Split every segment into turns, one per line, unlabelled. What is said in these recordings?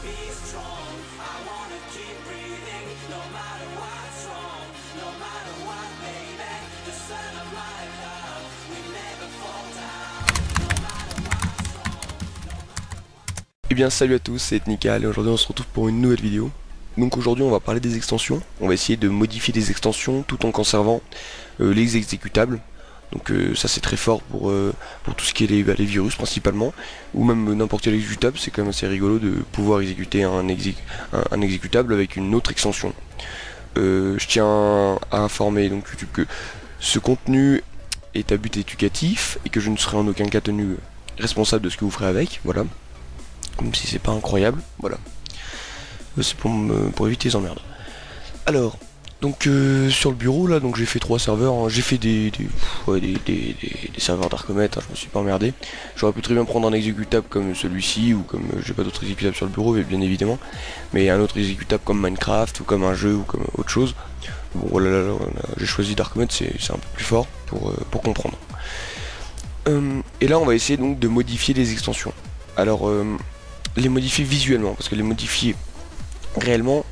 Eh bien salut à tous, c'est Ethnical et aujourd'hui on se retrouve pour une nouvelle vidéo. Donc aujourd'hui on va parler des extensions, on va essayer de modifier des extensions tout en conservant les exécutables. Donc ça c'est très fort pour tout ce qui est les virus principalement, ou même n'importe quel exécutable, c'est quand même assez rigolo de pouvoir exécuter un exécutable avec une autre extension. Je tiens à informer donc YouTube que ce contenu est à but éducatif et que je ne serai en aucun cas tenu responsable de ce que vous ferez avec, voilà. Même si c'est pas incroyable, voilà. C'est pour éviter les emmerdes. Alors, donc sur le bureau là, donc j'ai fait 3 serveurs, hein. J'ai fait des serveurs d'Arcomet, hein, je me suis pas emmerdé. J'aurais pu très bien prendre un exécutable comme celui-ci, ou comme j'ai pas d'autres exécutables sur le bureau, bien évidemment. Mais un autre exécutable comme Minecraft, ou comme un jeu, ou comme autre chose. Bon voilà, là, j'ai choisi d'Arcomet, c'est un peu plus fort pour comprendre. Et là on va essayer donc de modifier les extensions. Alors les modifier visuellement, parce que les modifier réellement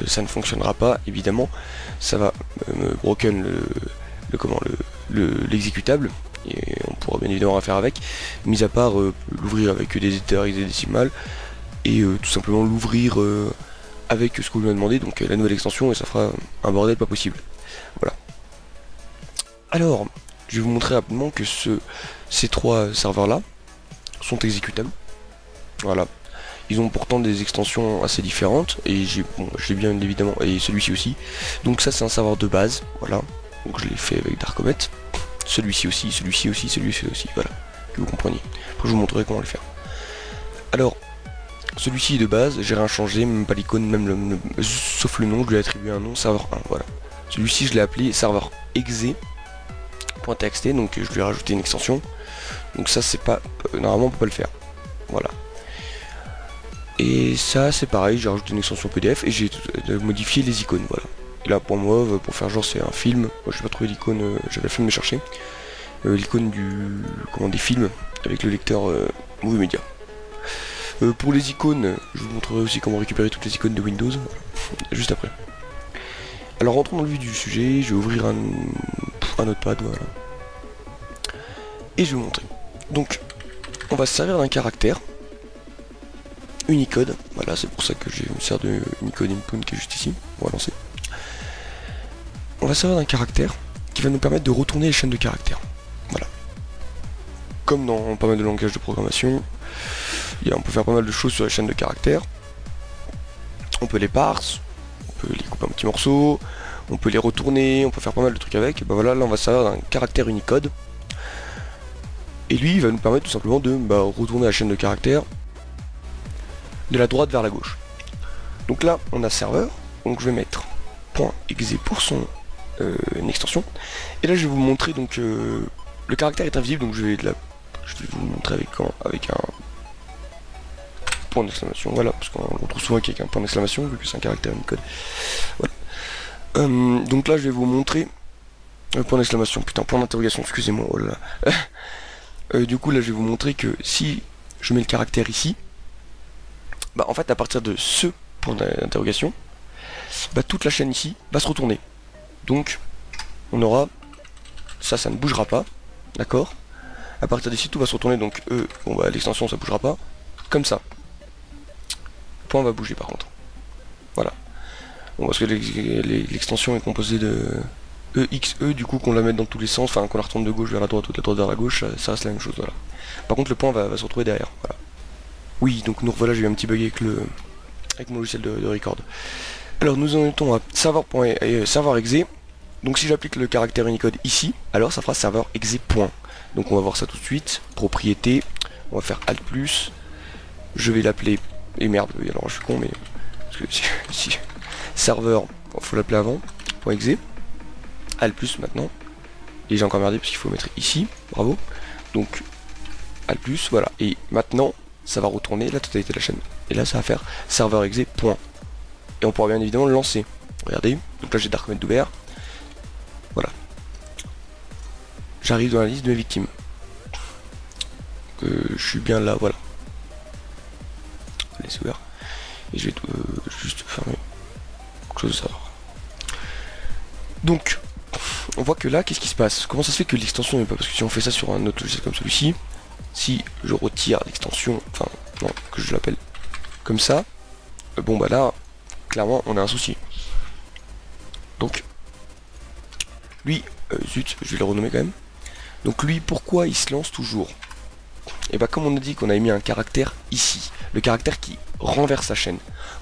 ça ne fonctionnera pas évidemment, ça va me broken l'exécutable et on pourra bien évidemment rien faire avec, mis à part l'ouvrir avec des états hexadécimales et tout simplement l'ouvrir avec ce qu'on lui a demandé, donc la nouvelle extension, et ça fera un bordel pas possible. Voilà. Alors je vais vous montrer rapidement que ces 3 serveurs là sont exécutables. Voilà. Ils ont pourtant des extensions assez différentes, et j'ai bien évidemment, et celui-ci aussi. Donc ça c'est un serveur de base, voilà. Donc je l'ai fait avec Darcomet. Celui-ci aussi, celui-ci aussi, celui-ci aussi, voilà. Que vous compreniez. Après je vous montrerai comment le faire. Alors, celui-ci est de base, j'ai rien changé, même pas l'icône, même sauf le nom, je lui ai attribué un nom, serveur 1, voilà. Celui-ci je l'ai appelé serveur exe.txt, donc je lui ai rajouté une extension. Donc ça c'est pas, normalement on peut pas le faire. Voilà. Et ça c'est pareil, j'ai rajouté une extension PDF et j'ai modifié les icônes, voilà. Et là pour moi, pour faire genre c'est un film, moi j'ai pas trouvé l'icône, j'avais fait me chercher. L'icône des films avec le lecteur Movie Media. Pour les icônes, je vous montrerai aussi comment récupérer toutes les icônes de Windows, voilà, juste après. Alors rentrons dans le vif du sujet, je vais ouvrir un notepad, voilà. Et je vais vous montrer. Donc, on va se servir d'un caractère. Unicode, voilà, c'est pour ça que je me sers de Unicode Input qui est juste ici, on va lancer. On va servir d'un caractère qui va nous permettre de retourner les chaînes de caractères, voilà. Comme dans pas mal de langages de programmation, on peut faire pas mal de choses sur les chaînes de caractères. On peut les parse, on peut les couper en petits morceaux, on peut les retourner, on peut faire pas mal de trucs avec. Et ben voilà, là on va servir d'un caractère Unicode. Et lui, il va nous permettre tout simplement de retourner la chaîne de caractères de la droite vers la gauche. Donc là on a serveur, donc je vais mettre .exe pour son une extension, et là je vais vous montrer donc le caractère est invisible, donc je vais vous montrer avec un point d'exclamation, voilà, parce qu'on le retrouve souvent avec un point d'exclamation vu que c'est un caractère Unicode. Voilà. Donc là je vais vous montrer point d'exclamation, putain, point d'interrogation, excusez-moi, oh là là. Du coup là je vais vous montrer que si je mets le caractère ici, bah en fait à partir de ce point d'interrogation, bah toute la chaîne ici va se retourner. Donc on aura ça ne bougera pas, d'accord. À partir d'ici tout va se retourner, donc bon bah l'extension ça bougera pas, comme ça. Le point va bouger par contre. Voilà. Bon, parce que l'extension est composée de EXE, du coup qu'on la mette dans tous les sens, enfin qu'on la retourne de gauche vers la droite ou de la droite vers la gauche, ça reste la même chose, voilà. Par contre le point va se retrouver derrière, voilà. Oui, donc nous revoilà, j'ai eu un petit bug avec mon logiciel de record. Alors nous en étions à serveur exe. Donc si j'applique le caractère Unicode ici, alors ça fera serveur exe. Donc on va voir ça tout de suite. Propriété, on va faire Alt+, je vais l'appeler, et merde, oui, alors je suis con, mais parce que si serveur, faut l'appeler avant, .exe, Alt+ maintenant, et j'ai encore merdé parce qu'il faut mettre ici, bravo. Donc Alt+, voilà, et maintenant ça va retourner la totalité de la chaîne. Et là ça va faire serveur exe. Et on pourra bien évidemment le lancer. Regardez, donc là j'ai Darcomet d'ouvert. Voilà. J'arrive dans la liste de mes victimes. Je suis bien là, voilà. Laisse ouvert. Et je vais juste fermer quelque chose de ça. Donc, on voit que là, qu'est-ce qui se passe? Comment ça se fait que l'extension n'est pas? Parce que si on fait ça sur un autre logiciel comme celui-ci, si je retire l'extension, enfin, non, que je l'appelle comme ça, bon bah là, clairement, on a un souci. Donc, lui, zut, je vais le renommer quand même. Donc lui, pourquoi il se lance toujours? Et bah comme on a dit qu'on avait mis un caractère ici, le caractère qui renverse la chaîne.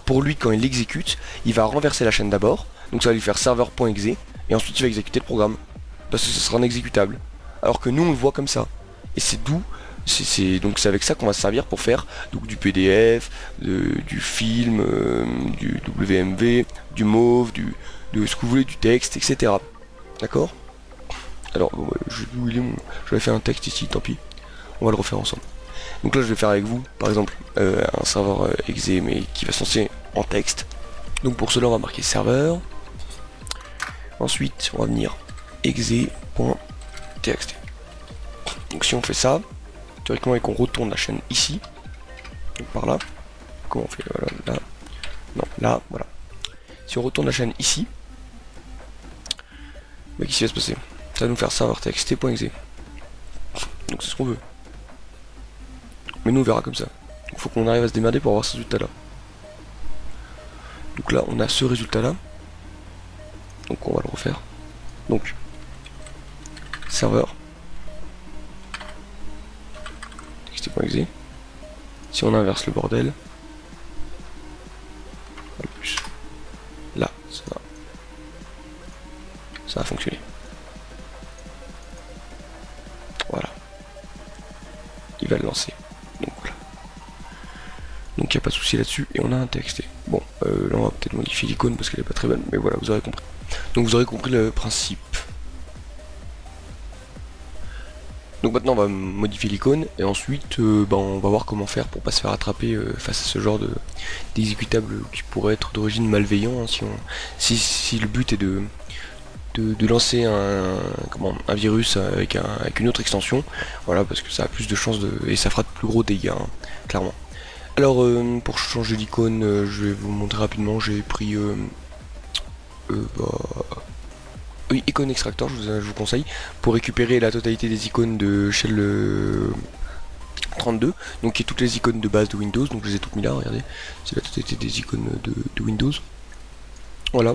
Pour lui, quand il l'exécute, il va renverser la chaîne d'abord, donc ça va lui faire serveur.exe, et ensuite il va exécuter le programme, parce que ce sera un exécutable. Alors que nous, on le voit comme ça. Et c'est d'où, donc c'est avec ça qu'on va se servir pour faire donc, du PDF, du film, du WMV, du MOV, de ce que vous voulez, du texte, etc. D'accord? Alors, bon, j'avais fait un texte ici, tant pis. On va le refaire ensemble. Donc là, je vais faire avec vous, par exemple, un serveur exe, mais qui va se lancer en texte. Donc pour cela, on va marquer serveur. Ensuite, on va venir exe.txt. Donc si on fait ça, théoriquement, et qu'on retourne la chaîne ici, donc par là, comment on fait? Voilà, là, non, là, voilà. Si on retourne la chaîne ici, bah, qu'est-ce qui va se passer? Ça va nous faire serveur.txt.exe. Donc c'est ce qu'on veut. Mais nous on verra comme ça. Il faut qu'on arrive à se démerder pour avoir ce résultat là. Donc là on a ce résultat là. Donc on va le refaire. Donc serveur txt.exe. Si on inverse le bordel, là ça va fonctionner. Voilà. Il va le lancer. Donc voilà. Donc il n'y a pas de souci là-dessus et on a un texte. Bon, là on va peut-être modifier l'icône parce qu'elle est pas très bonne, mais voilà, vous aurez compris. Donc vous aurez compris le principe. Donc maintenant on va modifier l'icône et ensuite on va voir comment faire pour pas se faire attraper face à ce genre d'exécutable qui pourrait être d'origine malveillant, hein, si le but est de lancer un virus avec une autre extension, voilà, parce que ça a plus de chances et ça fera de plus gros dégâts, hein, clairement. Alors pour changer l'icône, je vais vous montrer rapidement, j'ai pris oui, Icon Extractor, je vous conseille, pour récupérer la totalité des icônes de Shell 32, donc qui est toutes les icônes de base de Windows, donc je les ai toutes mis là, regardez, c'est la totalité des icônes de Windows. Voilà.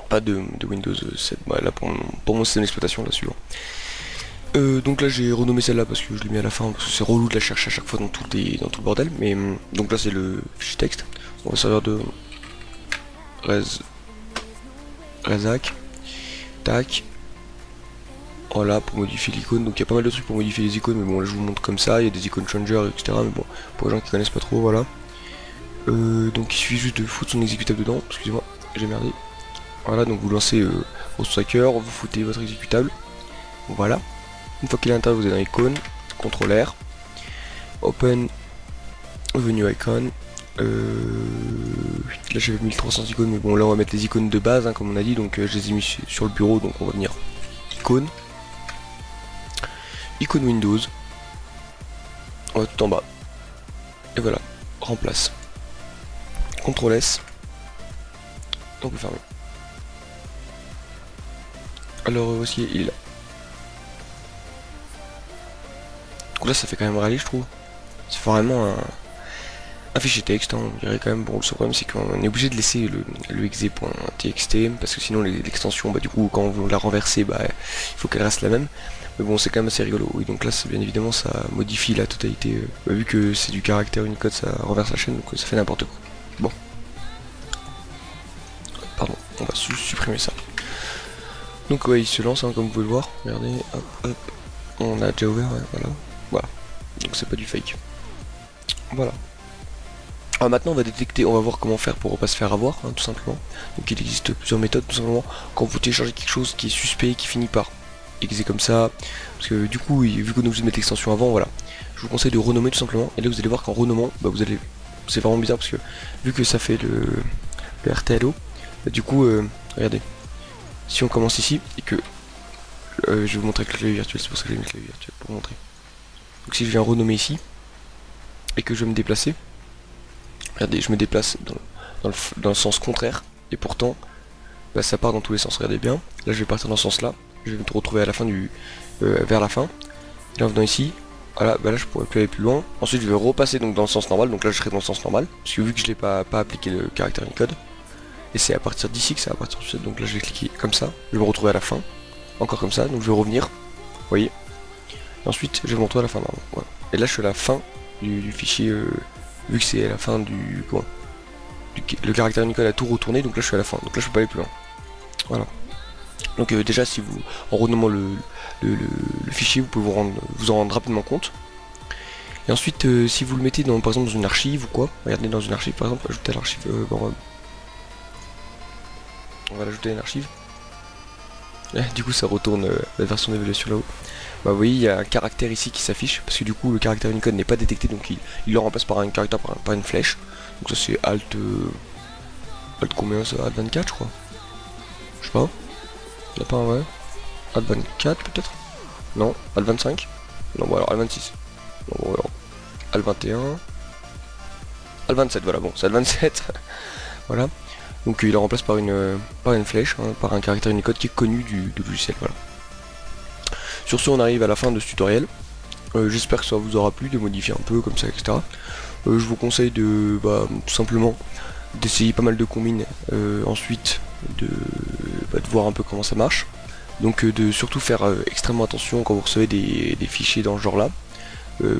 Pas de Windows 7, bah, là pour mon système d'exploitation, là suivant. Donc là j'ai renommé celle-là parce que je l'ai mis à la fin, parce que c'est relou de la chercher à chaque fois dans tout le bordel, mais donc là c'est le fichier texte, on va servir de resac, tac, voilà pour modifier l'icône, donc il y a pas mal de trucs pour modifier les icônes, mais bon là je vous montre comme ça, il y a des icônes changer, etc. Mais bon, pour les gens qui connaissent pas trop, voilà. Donc il suffit juste de foutre son exécutable dedans, excusez-moi, j'ai merdé. Voilà, donc vous lancez votre tracker, vous foutez votre exécutable, voilà. Une fois qu'il est à l'intérieur, vous allez dans icône, CTRL R, Open, New Icon. Là j'avais 1300 icônes, mais bon là on va mettre les icônes de base, hein, comme on a dit, donc je les ai mis sur le bureau, donc on va venir icône, icône Windows, on va tout en bas, et voilà, remplace, CTRL S, on peut fermer. Alors voici, il est là. Donc là ça fait quand même râler, je trouve. C'est vraiment un fichier texte, hein, on dirait quand même. Bon, le seul problème c'est qu'on est obligé de laisser le exe.txt parce que sinon l'extension, bah du coup quand on la renverser, bah il faut qu'elle reste la même. Mais bon, c'est quand même assez rigolo. Oui, donc là c'est bien évidemment ça modifie la totalité. Vu que c'est du caractère Unicode, ça renverse la chaîne, donc ça fait n'importe quoi. Bon. Pardon, on va supprimer ça. Donc ouais, il se lance, hein, comme vous pouvez le voir. Regardez, hop, hop. On a déjà ouvert, ouais, voilà. Voilà. Donc c'est pas du fake. Voilà. Alors maintenant on va détecter, on va voir comment faire pour pas se faire avoir, hein, tout simplement. Donc il existe plusieurs méthodes, tout simplement. Quand vous téléchargez quelque chose qui est suspect, qui finit par exe comme ça, parce que du coup, vu qu'on est obligé de mettre l'extension avant, voilà. Je vous conseille de renommer tout simplement. Et là vous allez voir qu'en renommant, bah vous allez, c'est vraiment bizarre parce que vu que ça fait le RTLO, bah, du coup, regardez. Si on commence ici et que je vais vous montrer avec le clavier virtuel, c'est pour ça que j'ai mis le clavier virtuel pour vous montrer. Donc si je viens renommer ici et que je vais me déplacer, Regardez, je me déplace dans le sens contraire, et pourtant, bah, ça part dans tous les sens, regardez bien. Là je vais partir dans ce sens là, je vais me retrouver à la fin vers la fin. Et là en venant ici, voilà, bah là je pourrais plus aller plus loin. Ensuite je vais repasser donc dans le sens normal, donc là je serai dans le sens normal, parce que vu que je n'ai pas appliqué le caractère Unicode, et c'est à partir d'ici que c'est à partir du 7, donc là je vais cliquer comme ça, je vais me retrouver à la fin, encore comme ça, donc je vais revenir, vous voyez. Et ensuite je vais me retrouver à la fin, voilà. Et là je suis à la fin du fichier, vu que c'est à la fin le caractère Unicode a tout retourné, donc là je suis à la fin, donc là je peux pas aller plus loin. Voilà. Donc déjà si vous, en renommant le fichier, vous pouvez vous en rendre rapidement compte. Et ensuite si vous le mettez par exemple dans une archive ou quoi, regardez dans une archive par exemple, ajouter à l'archive, on va l'ajouter à une archive. Du coup ça retourne la version d'évaluation là-haut. Bah vous voyez il y a un caractère ici qui s'affiche, parce que du coup le caractère Unicode n'est pas détecté, donc il le remplace par un caractère, par une flèche. Donc ça c'est Alt combien ça? Alt 24 je crois. Je sais pas. Il n'y a pas un ouais. Alt 24 peut-être? Non. Alt 25? Non bon alors Alt 26. Non bon alors. Alt 21. Alt 27 voilà bon c'est Alt 27. Voilà. Donc il le remplace par une flèche, hein, par un caractère Unicode qui est connu du logiciel, voilà. Sur ce on arrive à la fin de ce tutoriel. J'espère que ça vous aura plu de modifier un peu comme ça, etc. Je vous conseille de tout simplement d'essayer pas mal de combines, ensuite de voir un peu comment ça marche. Donc de surtout faire extrêmement attention quand vous recevez des fichiers dans ce genre là.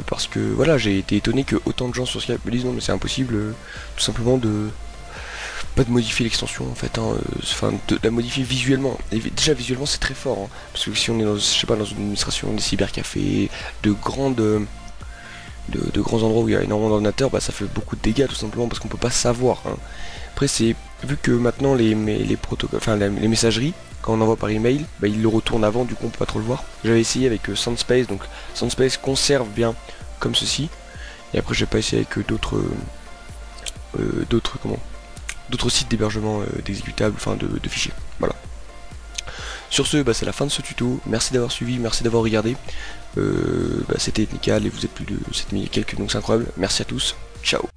Parce que voilà, j'ai été étonné que autant de gens sur Skype me disent non mais c'est impossible tout simplement de modifier l'extension en fait, de la modifier visuellement. Et déjà visuellement c'est très fort, hein, parce que si on est dans, je sais pas, dans une administration, des cybercafés, de grands endroits où il y a énormément d'ordinateurs, bah ça fait beaucoup de dégâts tout simplement parce qu'on peut pas savoir. Hein. Après c'est vu que maintenant les protocoles, enfin les messageries, quand on envoie par email, bah ils le retournent avant, du coup on peut pas trop le voir. J'avais essayé avec Sandspace, donc Sandspace conserve bien comme ceci. Et après j'ai pas essayé avec d'autres sites d'hébergement d'exécutables, enfin de fichiers. Voilà. Sur ce, c'est la fin de ce tuto. Merci d'avoir suivi, merci d'avoir regardé. C'était Ethnical et vous êtes plus de 7000 et quelques, donc c'est incroyable. Merci à tous. Ciao.